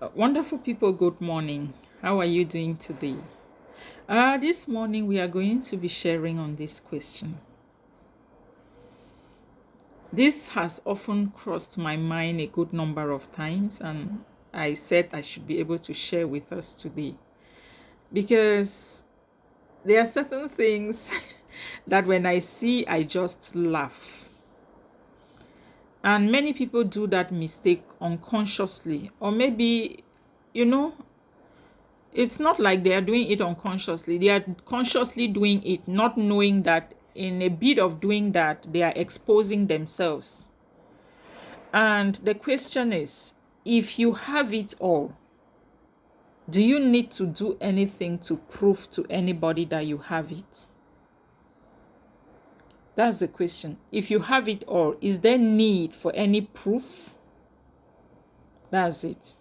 Wonderful people, good morning. How are you doing today? This morning we are going to be sharing on this question. This has often crossed my mind a good number of times, and I said I should be able to share with us today because there are certain things that when I see, I just laugh. And many people do that mistake unconsciously, or maybe, you know, it's not like they are doing it unconsciously. They are consciously doing it, not knowing that in a bit of doing that, they are exposing themselves. And the question is, if you have it all, do you need to do anything to prove to anybody that you have it? That's the question. If you have it all, is there need for any proof? That's it.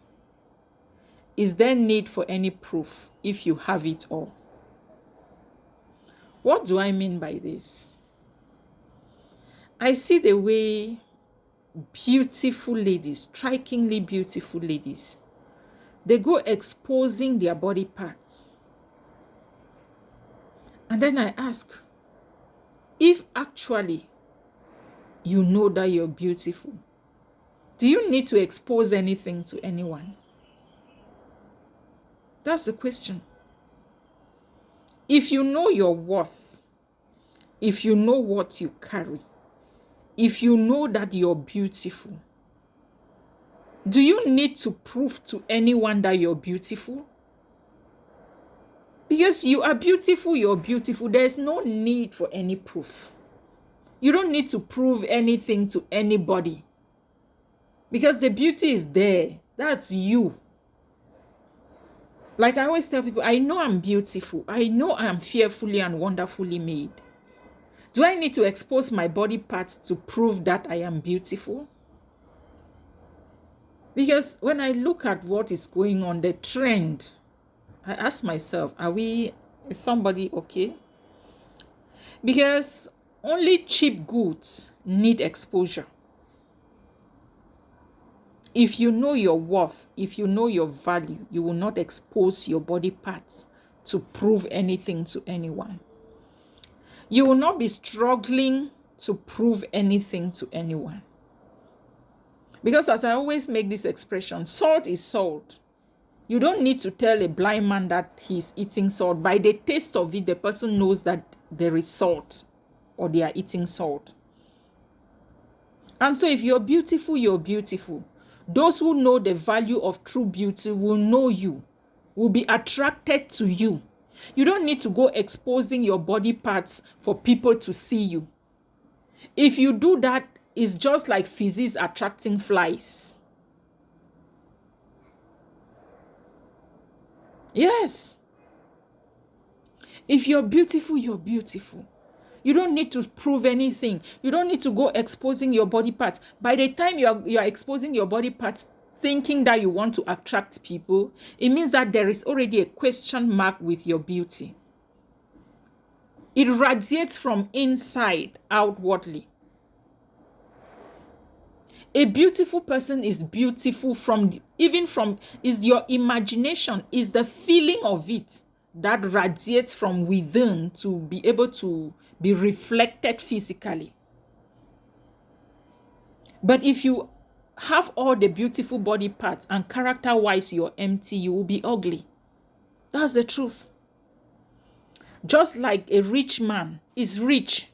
Is there need for any proof if you have it all? What do I mean by this? I see the way beautiful ladies, strikingly beautiful ladies, they go exposing their body parts. And then I ask, if actually you know that you're beautiful, do you need to expose anything to anyone? That's the question. If you know your worth, if you know what you carry, if you know that you're beautiful, do you need to prove to anyone that you're beautiful? Because you are beautiful, you're beautiful. There's no need for any proof. You don't need to prove anything to anybody. Because the beauty is there. That's you. Like I always tell people, I know I'm beautiful. I know I'm fearfully and wonderfully made. Do I need to expose my body parts to prove that I am beautiful? Because when I look at what is going on, the trend, I ask myself, is somebody okay? Because only cheap goods need exposure. If you know your worth, if you know your value, you will not expose your body parts to prove anything to anyone. You will not be struggling to prove anything to anyone. Because as I always make this expression, salt is salt. You don't need to tell a blind man that he's eating salt. By the taste of it, the person knows that there is salt or they are eating salt. And so if you're beautiful, you're beautiful. Those who know the value of true beauty will know you, will be attracted to you. You don't need to go exposing your body parts for people to see you. If you do that, it's just like physics attracting flies. Yes. If you're beautiful, you're beautiful. You don't need to prove anything. You don't need to go exposing your body parts. By the time you are exposing your body parts, thinking that you want to attract people, it means that there is already a question mark with your beauty. It radiates from inside outwardly. A beautiful person is beautiful is your imagination, is the feeling of it that radiates from within to be able to be reflected physically. But if you have all the beautiful body parts and character-wise you're empty, you will be ugly. That's the truth. Just like a rich man is rich.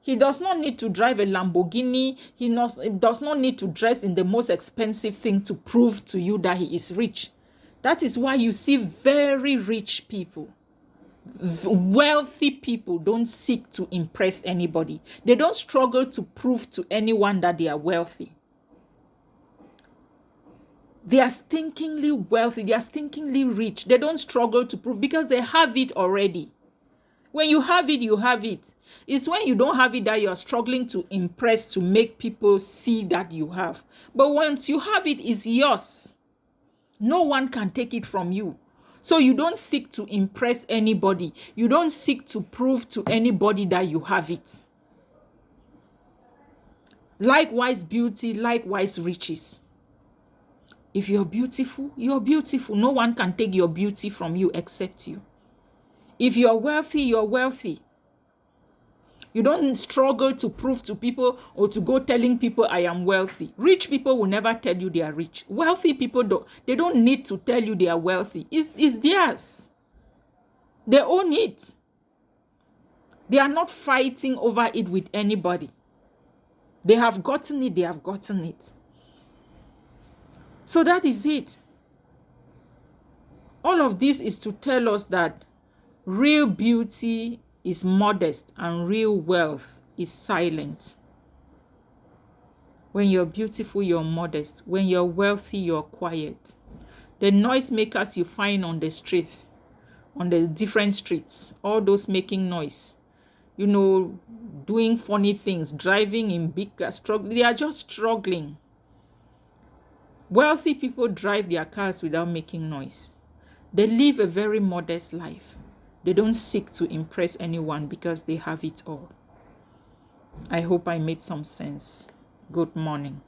He does not need to drive a Lamborghini. He does not need to dress in the most expensive thing to prove to you that he is rich. That is why you see very rich people, wealthy people don't seek to impress anybody. They don't struggle to prove to anyone that they are wealthy. They are stinkingly wealthy. They are stinkingly rich. They don't struggle to prove because they have it already. When you have it, you have it. It's when you don't have it that you're struggling to impress, to make people see that you have. But once you have it, it's yours. No one can take it from you. So you don't seek to impress anybody. You don't seek to prove to anybody that you have it. Likewise, beauty, likewise, riches. If you're beautiful, you're beautiful. No one can take your beauty from you except you. If you're wealthy, you're wealthy. You don't struggle to prove to people or to go telling people I am wealthy. Rich people will never tell you they are rich. Wealthy people don't need to tell you they are wealthy. It's theirs. They own it. They are not fighting over it with anybody. They have gotten it, they have gotten it. So that is it. All of this is to tell us that real beauty is modest and real wealth is silent. When you're beautiful, you're modest. When you're wealthy, you're quiet. The noisemakers you find on the street, on the different streets, all those making noise, doing funny things, driving in big cars, they are just struggling. Wealthy people drive their cars without making noise. They live a very modest life. They don't seek to impress anyone because they have it all. I hope I made some sense. Good morning.